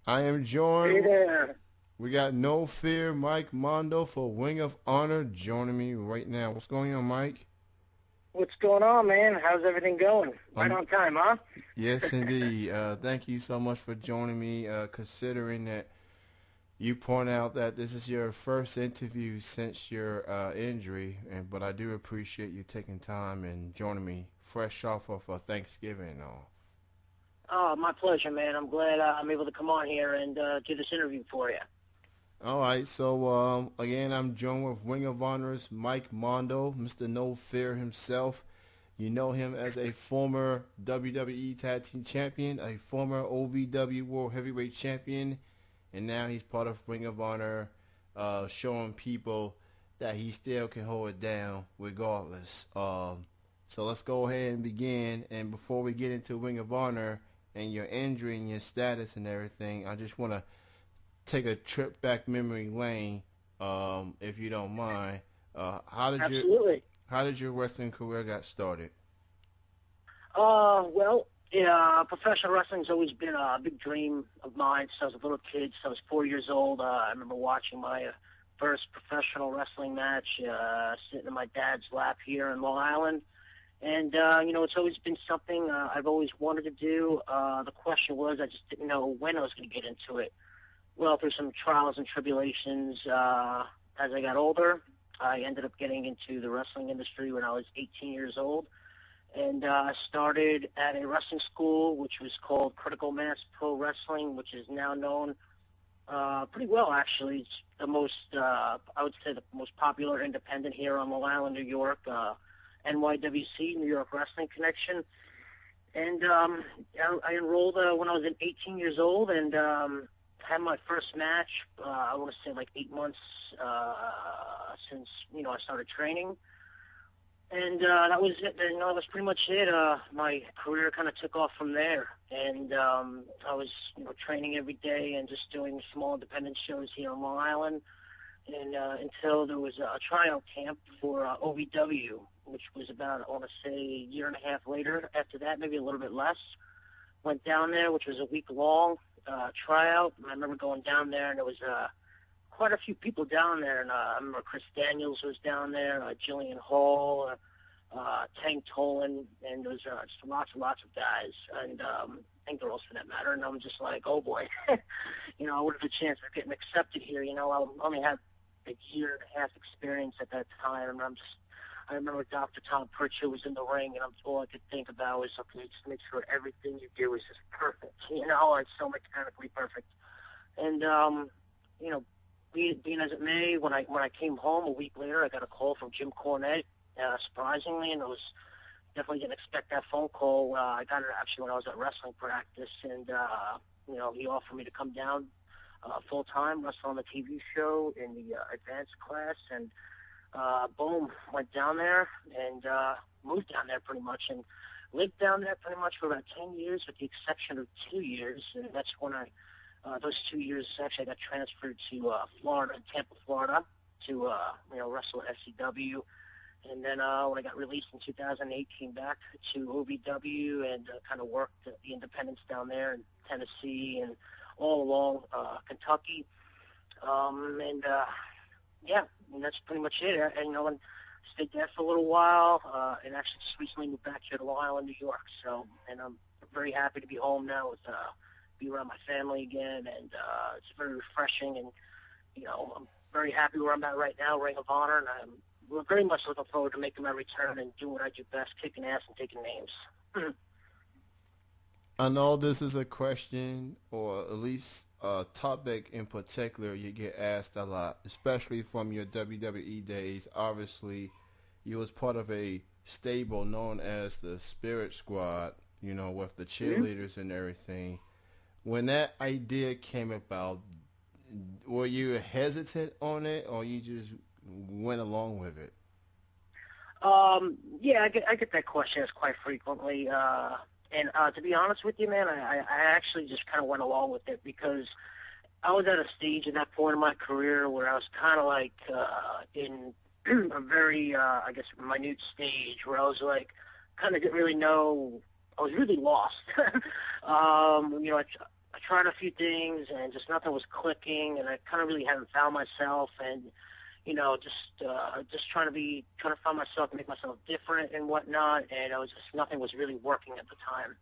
I am Hey joined. there. We got No Fear Mike Mondo for Wing of Honor joining me right now. What's going on, Mike? What's going on, man? How's everything going? Right Um, on time, huh? yes, indeed. Thank you so much for joining me. Considering that you point out that this is your first interview since your injury, but I do appreciate you taking time and joining me fresh off of Thanksgiving and all. Oh, my pleasure, man. I'm glad I'm able to come on here and do this interview for you. All right, so again, I'm joined with Ring of Honor's Mike Mondo, Mr. No Fear himself. You know him as a former WWE Tag Team Champion, a former OVW World Heavyweight Champion, and now he's part of Ring of Honor, showing people that he still can hold it down regardless. So let's go ahead and begin. And before we get into Ring of Honor and your injury and your status and everything, I just want to take a trip back memory lane, if you don't mind. How did your Absolutely. wrestling career got started? Well, yeah, professional wrestling's always been a big dream of mine since I was a little kid. Since I was 4 years old, I remember watching my first professional wrestling match, sitting in my dad's lap here in Long Island. And, it's always been something I've always wanted to do. The question was, I just didn't know when I was going to get into it. Well, through some trials and tribulations, as I got older, I ended up getting into the wrestling industry when I was 18 years old. And I started at a wrestling school, which was called Critical Mass Pro Wrestling, which is now known pretty well, actually. It's the most, I would say, the most popular independent here on Long Island, New York, NYWC, New York Wrestling Connection. And I enrolled when I was 18 years old, and had my first match, I want to say like 8 months since, I started training. And that was it. That was pretty much it. My career kind of took off from there. And I was, training every day and just doing small independent shows here on Long Island. And until there was a tryout camp for OVW, which was about, I want to say, a year and a half later. After that, maybe a little bit less. Went down there, which was a week long tryout. And I remember going down there, and there was quite a few people down there. And I remember Chris Daniels was down there, Jillian Hall, Tank Tolan, and there was just lots and lots of guys, and girls for that matter. And I'm just like, oh boy, I would have a chance of getting accepted here. I only had a year and a half experience at that time, and I remember Dr. Tom Pritchard was in the ring, and all I could think about was, okay, just make sure everything you do is just perfect. It's so mechanically perfect. And being as it may, when I came home a week later, I got a call from Jim Cornette, surprisingly, and I was definitely didn't expect that phone call. I got it actually when I was at wrestling practice, and he offered me to come down full time, wrestle on the TV show in the advanced class, and boom, went down there and moved down there pretty much, and lived down there pretty much for about 10 years, with the exception of 2 years, and that's when those 2 years, actually, I got transferred to Florida, Tampa, Florida, to wrestle at SCW. And then when I got released in 2008, came back to OVW and kind of worked at the independents down there in Tennessee and all along Kentucky. Yeah, and that's pretty much it. And stayed there for a little while, and actually just recently moved back here to Long Island, New York. So, and I'm very happy to be home now with be around my family again, and it's very refreshing. And I'm very happy where I'm at right now, Ring of Honor, and we're very much looking forward to making my return and doing what I do best, kicking ass and taking names. I know this is a question, or at least a topic in particular, you get asked a lot, especially from your WWE days. Obviously, you was part of a stable known as the Spirit Squad, with the Mhm. cheerleaders and everything. When that idea came about, were you hesitant on it, or you just went along with it? Yeah, I get that question asked quite frequently. And to be honest with you, man, I actually just kind of went along with it because I was at a stage at that point in my career where I was kind of like in a very, I guess, minute stage where I was like, kind of didn't really know. I was really lost. I tried a few things, and just nothing was clicking, and I kind of really hadn't found myself, and just trying to find myself and make myself different and whatnot, and nothing was really working at the time.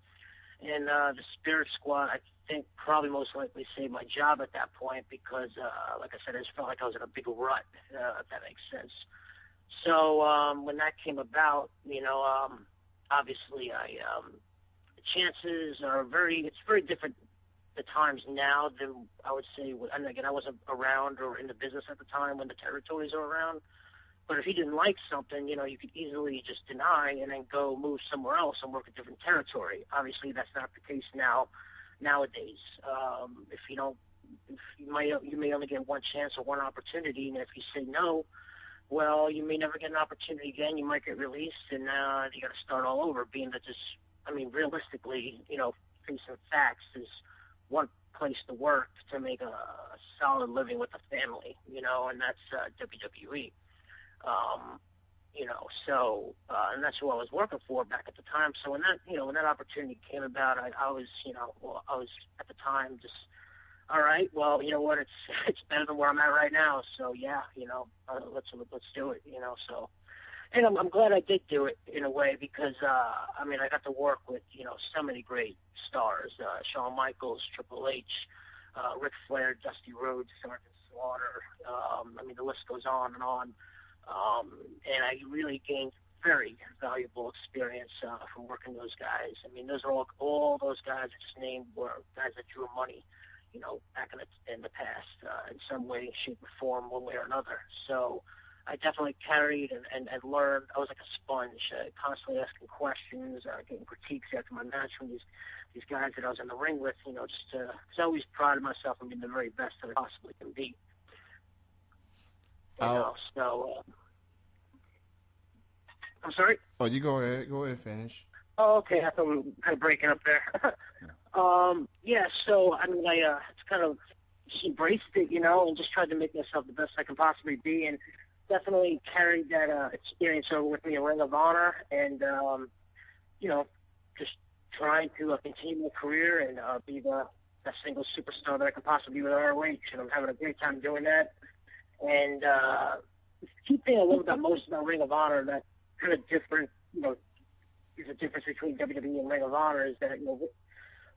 And the Spirit Squad, I think, probably most likely saved my job at that point because, like I said, I just felt like I was in a big rut, if that makes sense. So when that came about, obviously, the chances are it's very different the times now than I would say, and again, I wasn't around or in the business at the time when the territories are around. But if you didn't like something, you could easily just deny and then go move somewhere else and work a different territory. Obviously, that's not the case nowadays. If you may only get one chance or one opportunity, and if you say no, well, you may never get an opportunity again. You might get released, and you got to start all over. Being that realistically, facing facts, is one place to work to make a solid living with a family, and that's WWE. And that's who I was working for back at the time. So when that opportunity came about, I was at the time just, all right, well, you know what, it's better than where I'm at right now. So yeah, let's do it, so. And I'm glad I did do it in a way because, I got to work with, so many great stars, Shawn Michaels, Triple H, Ric Flair, Dusty Rhodes, Sergeant Slaughter. The list goes on and on. And I really gained very valuable experience from working those guys. Those are all those guys I just named were guys that drew money, back in the past, in some way, shape, or form, one way or another. So I definitely carried and learned. I was like a sponge, constantly asking questions, getting critiques after my match from these guys that I was in the ring with, just because I always prided myself on being the very best that I possibly can be. I'm sorry? Oh, you go ahead. Go ahead, finish. Oh, okay. I thought we were kind of breaking up there. So, I just kind of just embraced it, and just tried to make myself the best I can possibly be, and definitely carried that experience over with me in Ring of Honor, and, just trying to continue my career and be the best single superstar that I can possibly be with ROH, and I'm having a great time doing that. And the key thing I love about most about Ring of Honor that kind of different, is a difference between WWE and Ring of Honor is that,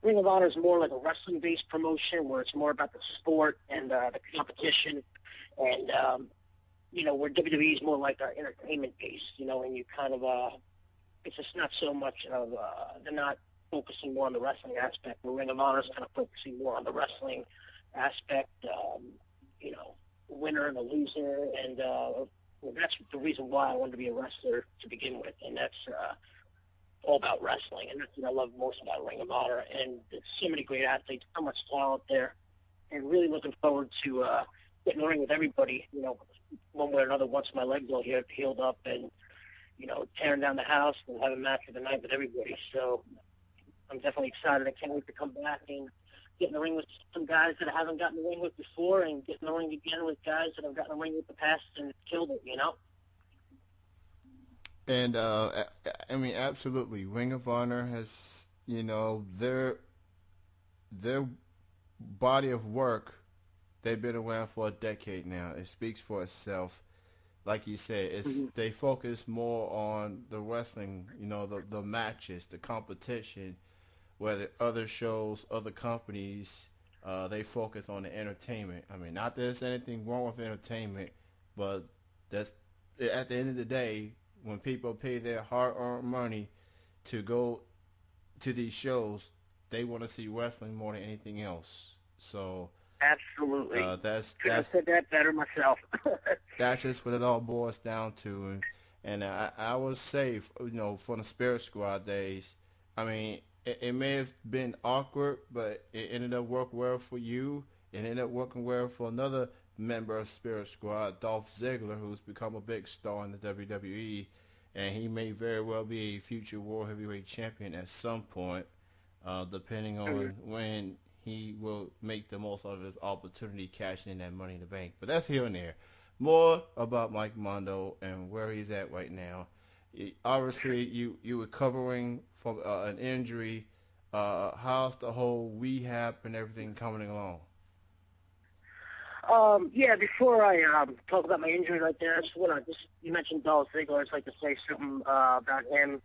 Ring of Honor is more like a wrestling-based promotion where it's more about the sport and the competition, and, where WWE is more like entertainment-based, and you kind of, it's just not so much of, they're not focusing more on the wrestling aspect, where Ring of Honor is kind of focusing more on the wrestling aspect, winner and a loser, and that's the reason why I wanted to be a wrestler to begin with, and that's all about wrestling, and that's what I love most about Ring of Honor, and there's so many great athletes, so much talent there, and really looking forward to getting in the ring with everybody, one way or another once my legs all healed up, and, tearing down the house and having a match of the night with everybody, so I'm definitely excited. I can't wait to come back and get in the ring with some guys that I haven't gotten in the ring with before, and get in the ring again with guys that I've gotten in the ring with the past and killed it, And, absolutely. Ring of Honor has, their body of work, they've been around for a decade now. It speaks for itself. Like you said, they focus more on the wrestling, the matches, the competition, where the other shows, other companies, they focus on the entertainment. Not that there's anything wrong with entertainment, but that's at the end of the day, when people pay their hard-earned money to go to these shows, they want to see wrestling more than anything else. So absolutely, could have said that better myself. That's just what it all boils down to, and I would say, from the Spirit Squad days, it may have been awkward, but it ended up working well for you. It ended up working well for another member of Spirit Squad, Dolph Ziggler, who's become a big star in the WWE, and he may very well be a future World Heavyweight Champion at some point, depending on when he will make the most of his opportunity cashing in that Money in the Bank. But that's here and there. More about Mike Mondo and where he's at right now. Obviously, you recovering from an injury how's the whole rehab and everything coming along? Yeah, before I talk about my injury right there, I just want to you mentioned Dolph Ziggler. I'd like to say something about him.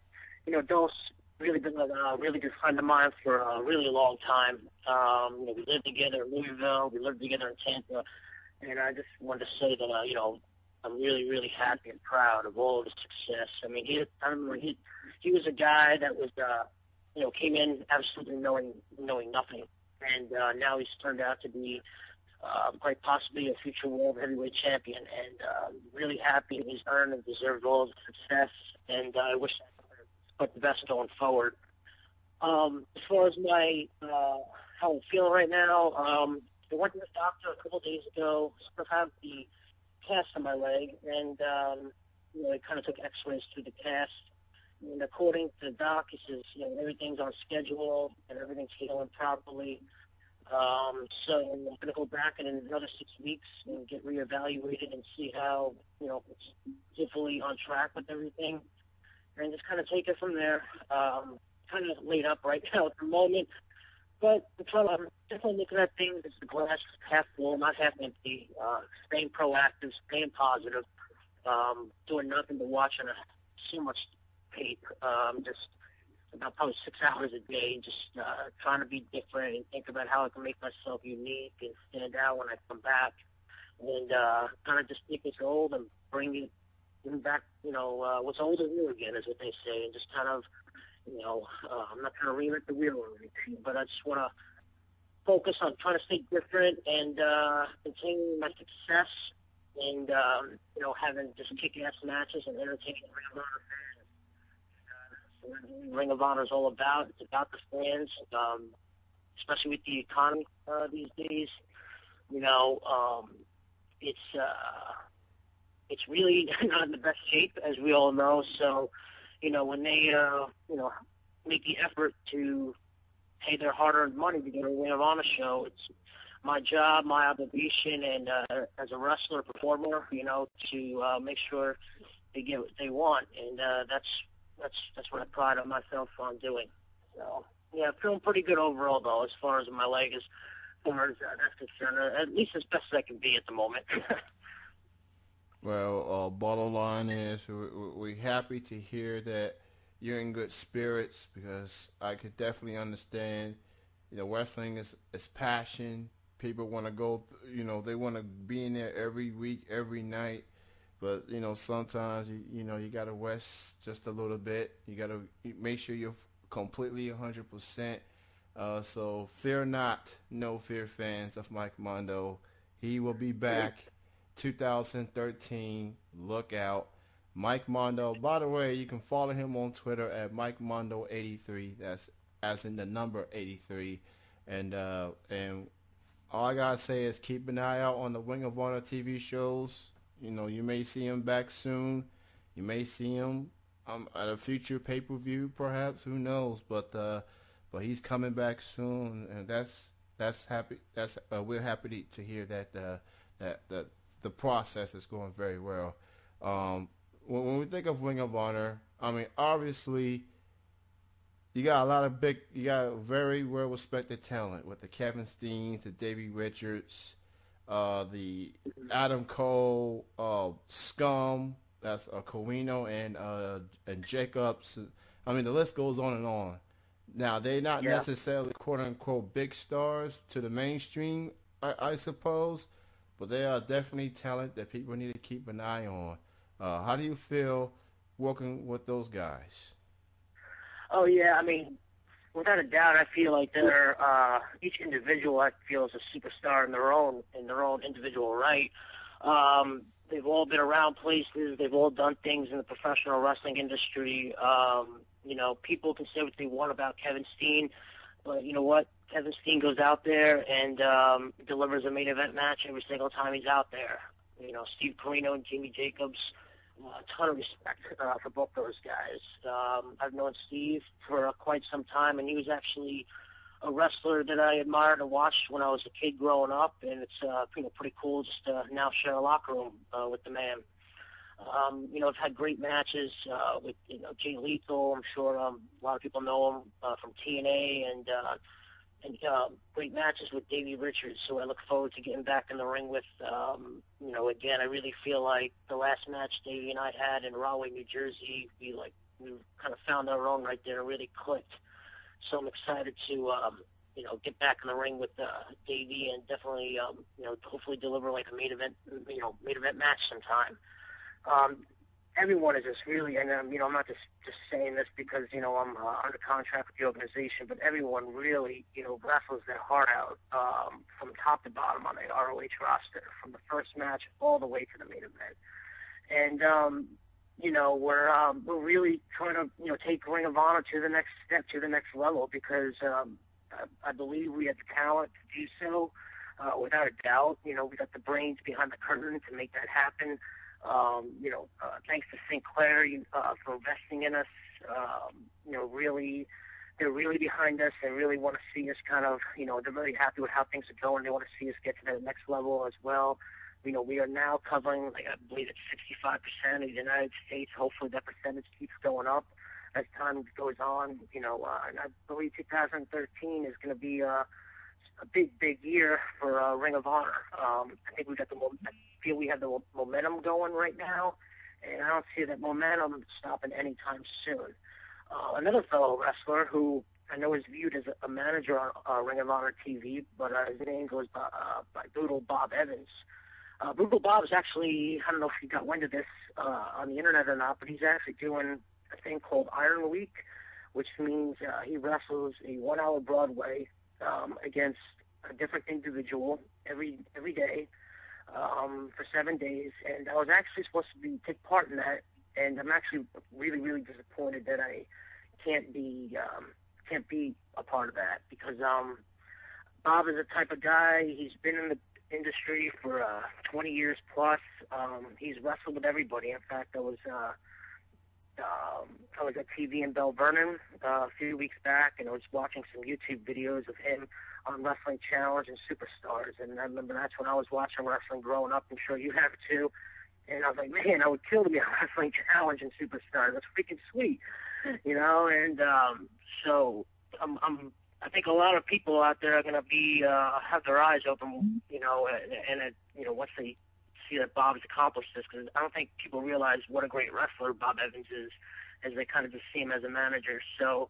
You know, Dolph's really been a really good friend of mine for a really long time. You know, we lived together in Louisville. We lived together in Tampa. And I just wanted to say that, you know, I'm really, really happy and proud of all of his success. I mean, I remember he was a guy that was, you know, came in absolutely knowing nothing. And now he's turned out to be quite possibly a future world heavyweight champion, and really happy he's earned and deserved all of the success, and I wish but the best going forward. As far as my how I'm feeling right now, I went to the doctor a couple of days ago. Still have the cast on my leg, and you know, I kind of took X-rays through the cast. And according to the doc, he says, you know, everything's on schedule and everything's healing properly. So I'm going to go back in another 6 weeks and get reevaluated and see how, you know, it's hopefully on track with everything, and just kind of take it from there. Kind of laid up right now at the moment, but I'm definitely looking at things as the glass half full, not half empty. Staying proactive, staying positive, doing nothing but watching so much tape, just about probably 6 hours a day, just trying to be different and think about how I can make myself unique and stand out when I come back, and kind of just take what's old and bring it back, you know, what's old is new again, is what they say, and just kind of, you know, I'm not trying to reinvent the wheel or anything, but I just want to focus on trying to stay different and continue my success and, you know, having just kick-ass matches and entertaining Ring of Honor fans. Ring of Honor is all about. It's about the fans, especially with the economy these days. You know, it's really not in the best shape, as we all know. So, you know, when they, you know, make the effort to pay their hard-earned money to get a Ring of Honor show, it's my job, my obligation, and as a wrestler, performer, you know, to make sure they get what they want, and that's what I pride on myself on doing. So, yeah, feeling pretty good overall, though, as far as my leg is, as far as that's concerned, at least as best as I can be at the moment. Well, bottom line is we're happy to hear that you're in good spirits, because I could definitely understand, you know, wrestling is passion. People want to go, you know, they want to be in there every week, every night. But, you know, sometimes, you know, you got to rest just a little bit. You got to make sure you're completely 100%. So fear not, no fear, fans of Mike Mondo. He will be back 2013. Look out. Mike Mondo. By the way, you can follow him on Twitter at Mike Mondo 83. That's as in the number 83. And all I got to say is keep an eye out on the Ring of Honor TV shows. You know, you may see him back soon. You may see him at a future pay-per-view, perhaps. Who knows? But he's coming back soon, and that's happy. That's we're happy to hear that the process is going very well. When we think of Ring of Honor, I mean, obviously, you got very well-respected talent with the Kevin Steens, the Davey Richards, the Adam Cole, Scum, that's Corino, and Jacobs. I mean, the list goes on and on. Now, they're not necessarily quote-unquote big stars to the mainstream, I suppose, but they are definitely talent that people need to keep an eye on. How do you feel working with those guys? Oh, yeah, I mean, without a doubt, I feel like they're each individual. I feel is a superstar in their own individual right. They've all been around places. They've all done things in the professional wrestling industry. You know, people can say what they want about Kevin Steen, but you know what? Kevin Steen goes out there and delivers a main event match every single time he's out there. You know, Steve Corino and Jimmy Jacobs. A ton of respect for both those guys. I've known Steve for quite some time, and he was actually a wrestler that I admired and watched when I was a kid growing up, and it's pretty cool just to now share a locker room with the man. I've had great matches with, Jay Lethal. I'm sure a lot of people know him from TNA, and great matches with Davey Richards. So I look forward to getting back in the ring with, again, I really feel like the last match Davey and I had in Rahway, New Jersey, we kind of found our own right there and really clicked. So I'm excited to, get back in the ring with Davey and definitely, hopefully deliver like a main event match sometime. Everyone is just really, and I'm not just saying this because, I'm under contract with the organization, but everyone really, wrestles their heart out from top to bottom on the ROH roster, from the first match all the way to the main event. And, we're really trying to, take Ring of Honor to the next step, to the next level, because I believe we have the talent to do so, without a doubt. We got the brains behind the curtain to make that happen. Thanks to Sinclair for investing in us. They're really behind us and really want to see us kind of, they're really happy with how things are going. They want to see us get to the next level as well. We are now covering, I believe it's 65% of the United States. Hopefully that percentage keeps going up as time goes on. And I believe 2013 is going to be a big year for Ring of Honor. I think I feel we have the momentum going right now, and I don't see that momentum stopping anytime soon. Another fellow wrestler who I know is viewed as a manager on Ring of Honor TV, but his name goes by Brutal Bob Evans. Brutal Bob is actually, I don't know if you got wind of this on the internet or not, but he's actually doing a thing called Iron Week, which means he wrestles a 1 hour Broadway against a different individual every day for 7 days. And I was actually supposed to take part in that, and I'm actually really, really disappointed that I can't be a part of that, because Bob is the type of guy, he's been in the industry for 20 years plus. He's wrestled with everybody. In fact, I was at TV in Bell Vernon a few weeks back, and I was watching some YouTube videos of him on Wrestling Challenge and Superstars. And I remember that's when I was watching wrestling growing up. I'm sure you have too. And I was like, man, I would kill to be on Wrestling Challenge and Superstars. That's freaking sweet, And so I think a lot of people out there are going to be have their eyes open, once they see that Bob's accomplished this, because I don't think people realize what a great wrestler Bob Evans is, as they kind of just see him as a manager. So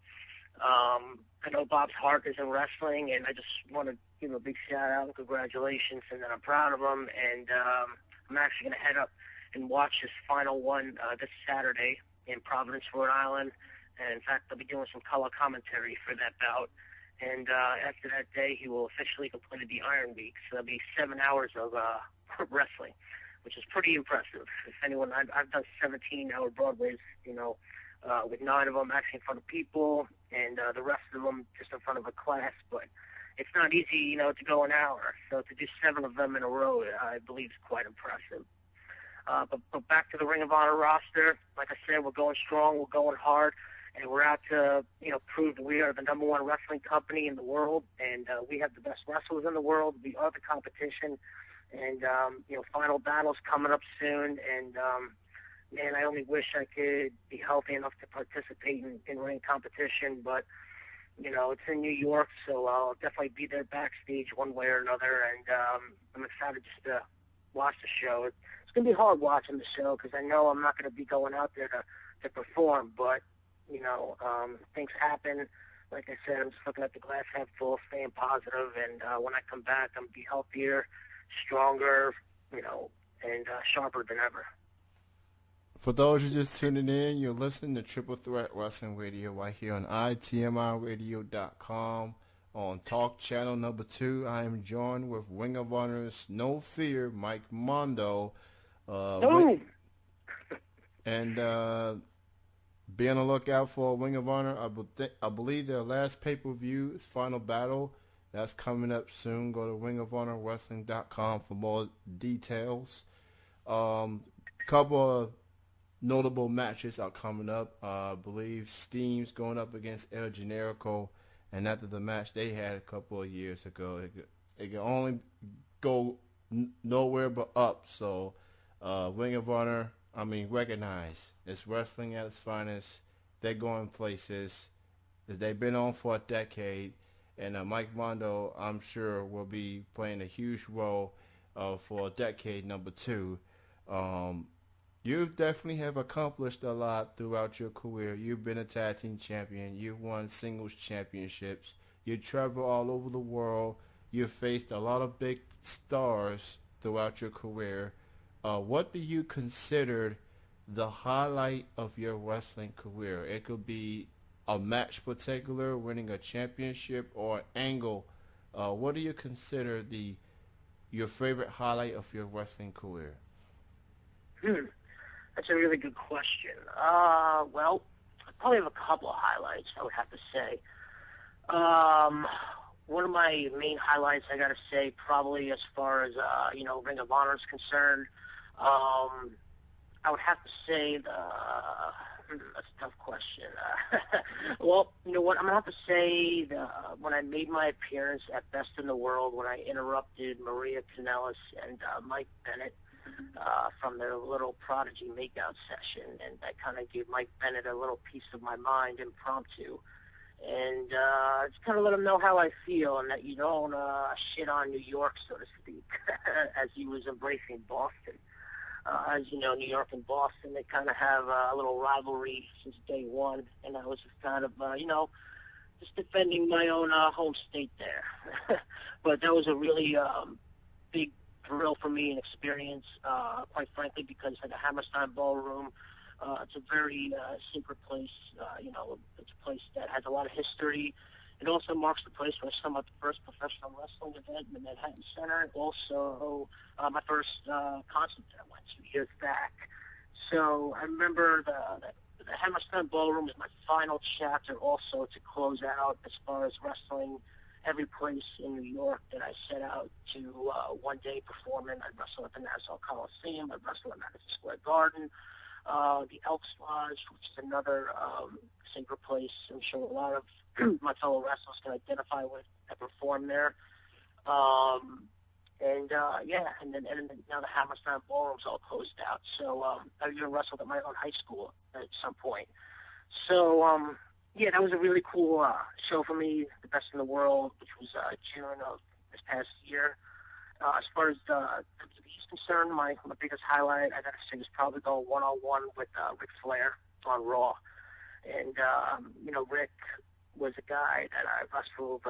I know Bob's heart is in wrestling, and I just want to give him a big shout out and congratulations, and that I'm proud of him. And I'm actually going to head up and watch his final one this Saturday in Providence, Rhode Island. And in fact, I'll be doing some color commentary for that bout. And after that day, he will officially complete the Iron Week. So that'll be 7 hours of wrestling, which is pretty impressive. If anyone, I've done 17-hour Broadways, with 9 of them actually in front of people, and the rest of them just in front of a class. But it's not easy, to go an hour. So to do 7 of them in a row, I believe is quite impressive. But back to the Ring of Honor roster. Like I said, we're going strong, we're going hard. And we're out to, prove that we are the number 1 wrestling company in the world, and we have the best wrestlers in the world. We are the competition, and, final battles coming up soon. And, man, I only wish I could be healthy enough to participate in ring competition, but, it's in New York, so I'll definitely be there backstage one way or another, and I'm excited just to watch the show. It's going to be hard watching the show because I know I'm not going to be going out there to perform, but things happen. Like I said, I'm just looking at the glass half full, staying positive, and when I come back, I'm going to be healthier, stronger, and sharper than ever. For those who just tuning in, you're listening to Triple Threat Wrestling Radio right here on ITMIRadio.com. On Talk Channel number 2, I am joined with Ring of Honor's No Fear, Mike Mondo. And be on the lookout for Ring of Honor. I believe their last pay-per-view is Final Battle. That's coming up soon. Go to ringofhonorwrestling.com for more details. Couple of notable matches are coming up. I believe Steam's going up against El Generico. And after the match they had a couple of years ago, it can only go nowhere but up. So Ring of Honor I mean, recognize it's wrestling at its finest. They're going places. They've been on for a decade, and Mike Mondo, I'm sure, will be playing a huge role for decade number two. Um, you definitely have accomplished a lot throughout your career. You've been a tag team champion. You've won singles championships. You travel all over the world. You've faced a lot of big stars throughout your career. What do you consider the highlight of your wrestling career? It could be a match particular, winning a championship, or an angle. What do you consider the your favorite highlight of your wrestling career? Hmm. That's a really good question. Well, I probably have a couple of highlights, I would have to say. Um, One of my main highlights, I got to say, probably as far as, Ring of Honor is concerned, um, I would have to say that's a tough question. Well, you know what? I'm going to have to say when I made my appearance at Best in the World, when I interrupted Maria Kanellis and Mike Bennett from their little Prodigy makeout session, and I kind of gave Mike Bennett a little piece of my mind impromptu. And just kind of let him know how I feel and that you don't shit on New York, so to speak, as he was embracing Boston. As you know, New York and Boston, they kind of have a little rivalry since day one, and I was just kind of, just defending my own home state there. But that was a really big thrill for me and experience, quite frankly, because at the Hammerstein Ballroom, it's a very sacred place. It's a place that has a lot of history. It also marks the place where I saw my first professional wrestling event in the Manhattan Center. Also, my first concert that I went 2 years back. So I remember the Hammerstein Ballroom is my final chapter also to close out as far as wrestling every place in New York that I set out to one day perform in. I'd wrestle at the Nassau Coliseum. I'd wrestle at Madison Square Garden. The Elks Lodge, which is another sacred place I'm sure a lot of my fellow wrestlers can identify with. I perform there. And then now the Hammerstein Ballroom's all closed out. So I even wrestled at my own high school at some point. So, that was a really cool show for me, the Best in the World, which was June of this past year. As far as WWE is concerned, my biggest highlight, I got to say, is probably going one-on-one with Ric Flair on Raw. And, Rick was a guy that I wrestled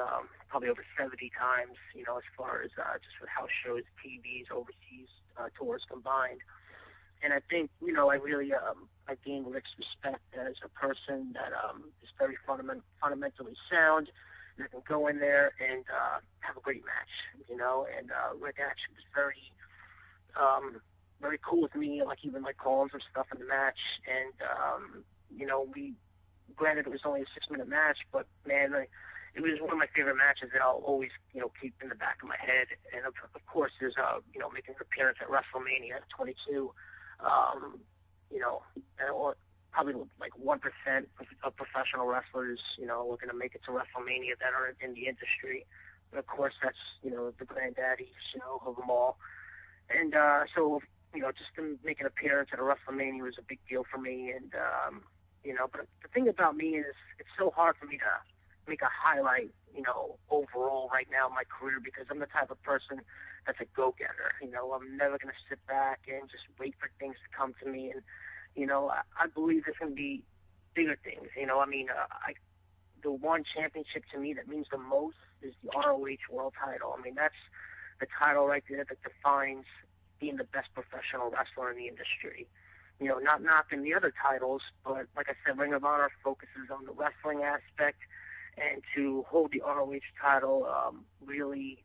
probably over 70 times, as far as just with house shows, TVs, overseas tours combined. And I think, I really I gained Rick's respect as a person that is very fundamentally sound. And I can go in there and have a great match, And Rick actually was very cool with me, like even my calls and stuff in the match. And, granted it was only a 6-minute match, but man, it was one of my favorite matches that I'll always, keep in the back of my head. And of course, there's, making an appearance at WrestleMania 22. Probably like 1% of professional wrestlers, looking to make it to WrestleMania that are in the industry. And of course, that's, the granddaddy, of them all. And just to make an appearance at a WrestleMania was a big deal for me. And, but the thing about me is it's so hard for me to make a highlight, overall right now in my career because I'm the type of person that's a go-getter. I'm never going to sit back and just wait for things to come to me. And, I believe there's going to be bigger things. The one championship to me that means the most is the ROH World title. I mean, that's the title right there that defines being the best professional wrestler in the industry. Not knocking the other titles, but like I said, Ring of Honor focuses on the wrestling aspect, and to hold the ROH title really,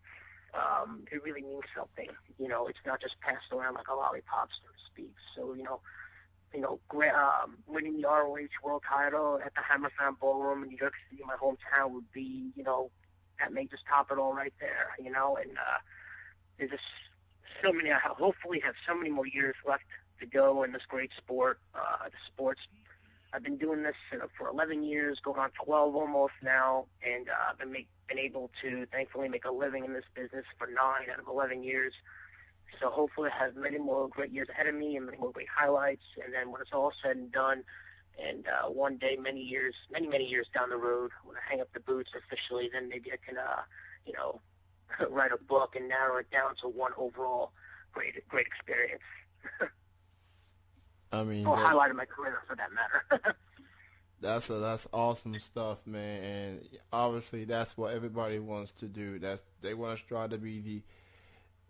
it really means something. It's not just passed around like a lollipop, so to speak. So, winning the ROH World title at the Hammerstein Ballroom in New York City, my hometown, would be, that may just top it all right there, and there's just so many, I hopefully have so many more years left to go in this great sport, the sports. I've been doing this for 11 years, going on 12 almost now, and I've been able to thankfully make a living in this business for 9 out of 11 years. So hopefully I have many more great years ahead of me and many more great highlights. And then when it's all said and done, and one day, many years down the road, when I hang up the boots officially, then maybe I can, write a book and narrow it down to one overall great experience. I mean, Or highlight of my career, for that matter. that's awesome stuff, man. And obviously, that's what everybody wants to do. They want to strive to be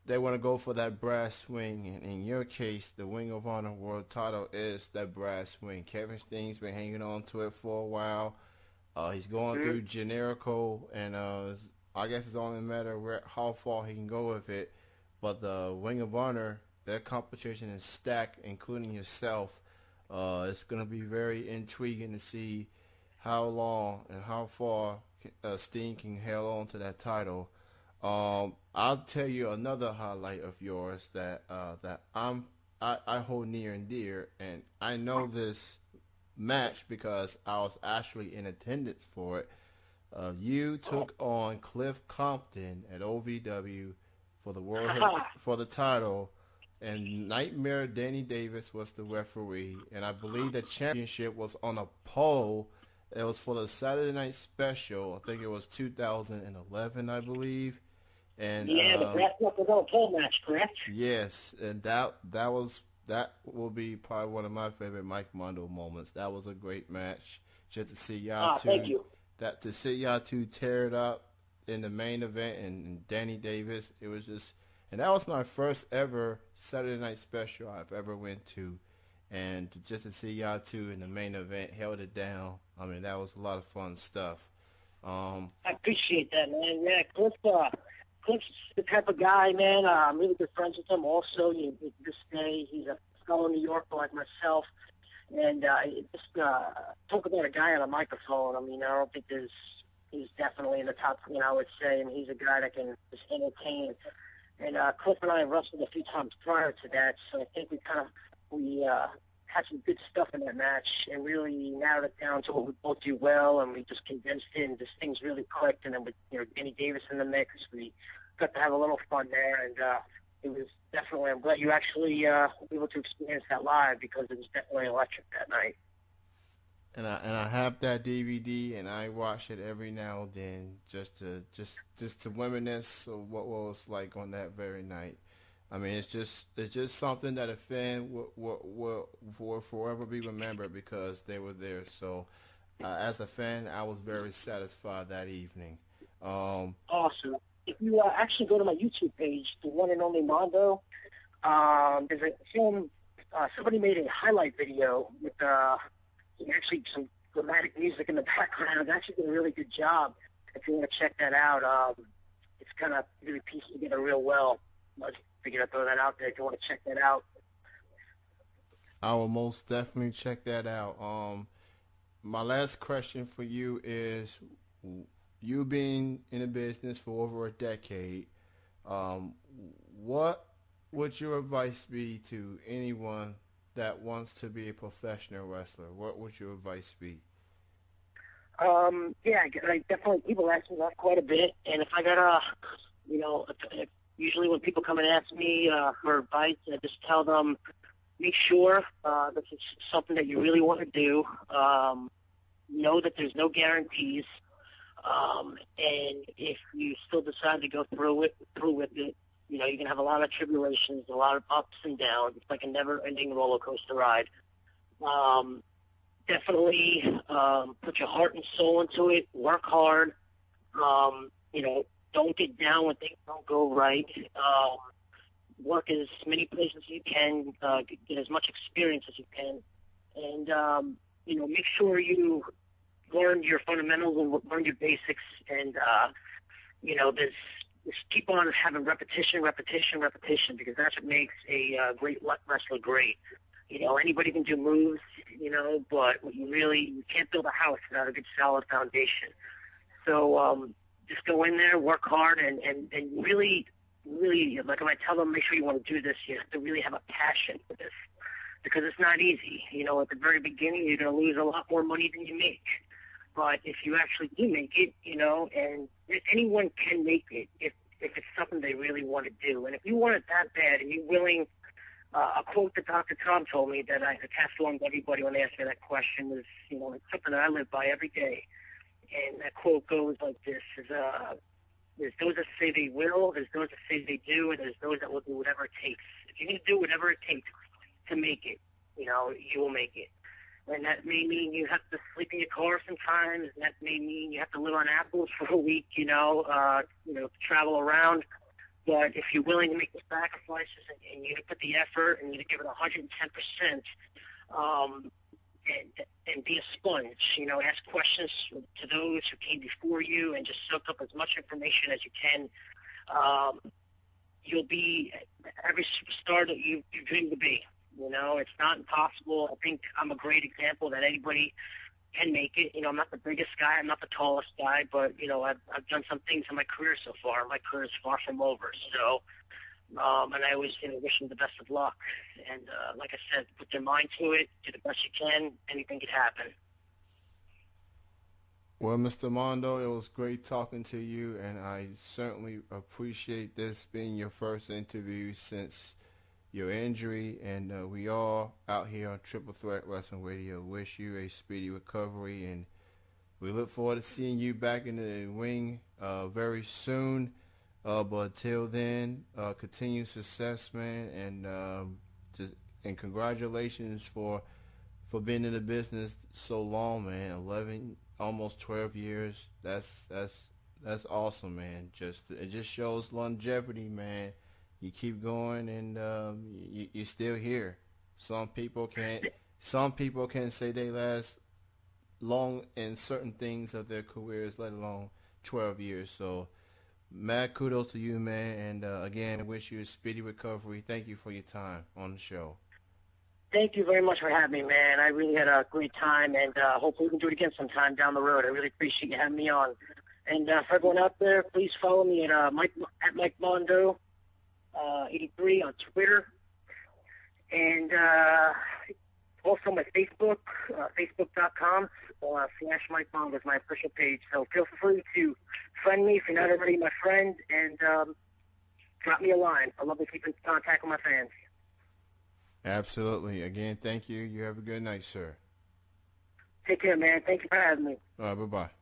they want to go for that brass ring. And in your case, the Ring of Honor World Title is that brass ring. Kevin Steen's been hanging on to it for a while. He's going through Generico, and I guess it's only a matter of how far he can go with it. But the Ring of Honor, their competition is stacked, including yourself. It's going to be very intriguing to see how long and how far Steen can held on to that title. I'll tell you another highlight of yours that I hold near and dear, and I know this match because I was actually in attendance for it. You took on Cliff Compton at OVW for the for the title, and Nightmare Danny Davis was the referee, and I believe the championship was on a pole. It was for the Saturday Night Special. I think it was 2011, I believe. And yeah, the brass knuckles on a pole match, correct? Yes, and that will be probably one of my favorite Mike Mondo moments. That was a great match. Just to see y'all two, thank you. To see y'all two tear it up in the main event, and Danny Davis. It was just, and that was my first ever Saturday Night Special I've ever went to, and just to see y'all two in the main event, held it down. I mean, that was a lot of fun stuff. I appreciate that, man. Yeah, Cliff's the type of guy, man. I'm really good friends with him. Also, this day, he's a fellow New Yorker like myself. And just talk about a guy on a microphone. I mean, I don't think he's definitely in the top 10, I would say. And he's a guy that can just entertain. And Cliff and I have wrestled a few times prior to that, so I think we had some good stuff in that match and really narrowed it down to what we both do well, and we just condensed it, and just things really clicked. And then with Danny Davis in the mix, we got to have a little fun there, and it was definitely, I'm glad you actually were able to experience that live, because it was definitely electric that night. And I have that DVD, and I watch it every now and then just to reminisce of what was like on that very night. I mean, it's just something that a fan will forever be remembered because they were there. So, as a fan, I was very satisfied that evening. Awesome. If you actually go to my YouTube page, the one and only Mondo, there's a film. Somebody made a highlight video with actually some dramatic music in the background. It's actually did a really good job. If you want to check that out, it's kind of really pieced together real well. I figured I'd throw that out there if you want to check that out. I will most definitely check that out. My last question for you is, you being in the business for over a decade, what would your advice be to anyone that wants to be a professional wrestler? What would your advice be? Yeah, I definitely, people ask me that quite a bit, and if I got usually when people come and ask me for advice, I just tell them, make sure this is something that you really want to do. Know that there's no guarantees, and if you still decide to go through with it, you're going to have a lot of tribulations, a lot of ups and downs. It's like a never-ending roller coaster ride. Definitely put your heart and soul into it. Work hard. Don't get down when things don't go right. Work as many places as you can. Get as much experience as you can. And, make sure you learn your fundamentals and learn your basics. And, just keep on having repetition, because that's what makes a great wrestler great. Anybody can do moves, but you can't build a house without a good solid foundation. So just go in there, work hard, and really, like when I tell them, make sure you want to do this, you have to really have a passion for this, because it's not easy. At the very beginning, you're going to lose a lot more money than you make. But if you actually do make it, and anyone can make it if if it's something they really want to do. And if you want it that bad and you're willing, a quote that Dr. Tom told me that I pass along to everybody when they ask me that question is, you know, it's something that I live by every day. And that quote goes like this, there's those that say they will, there's those that say they do, and there's those that will do whatever it takes. If you can do whatever it takes to make it, you know, you will make it. And that may mean you have to sleep in your car sometimes, and that may mean you have to live on apples for a week, travel around. But if you're willing to make the sacrifices and you put the effort and you give it 110%, and be a sponge, you know, ask questions to those who came before you and just soak up as much information as you can, you'll be every superstar that you dream to be. You know, it's not impossible. I think I'm a great example that anybody can make it. You know, I'm not the biggest guy. I'm not the tallest guy, but, you know, I've done some things in my career so far. My career is far from over. So, and I always, you know, wish them the best of luck. And like I said, put your mind to it, do the best you can. Anything could happen. Well, Mr. Mondo, it was great talking to you, and I certainly appreciate this being your first interview since your injury, and we all out here on Triple Threat Wrestling Radio wish you a speedy recovery, and we look forward to seeing you back in the ring very soon. But until then, continued success, man, and congratulations for being in the business so long, man. 11, almost 12 years. That's awesome, man. It just shows longevity, man. You keep going, and you're still here. Some people can say they last long in certain things of their careers, let alone 12 years. So, mad kudos to you, man. And again, I wish you a speedy recovery. Thank you for your time on the show. Thank you very much for having me, man. I really had a great time, and hopefully we can do it again sometime down the road. I really appreciate you having me on. And for everyone out there, please follow me at Mike Mondo 83 on Twitter, and also my Facebook, facebook.com/Mike Mondo is my official page. So feel free to friend me if you're not already my friend, and drop me a line. I love to keep in contact with my fans. Absolutely. Again, thank you. You have a good night, sir. Take care, man. Thank you for having me. All right, bye-bye.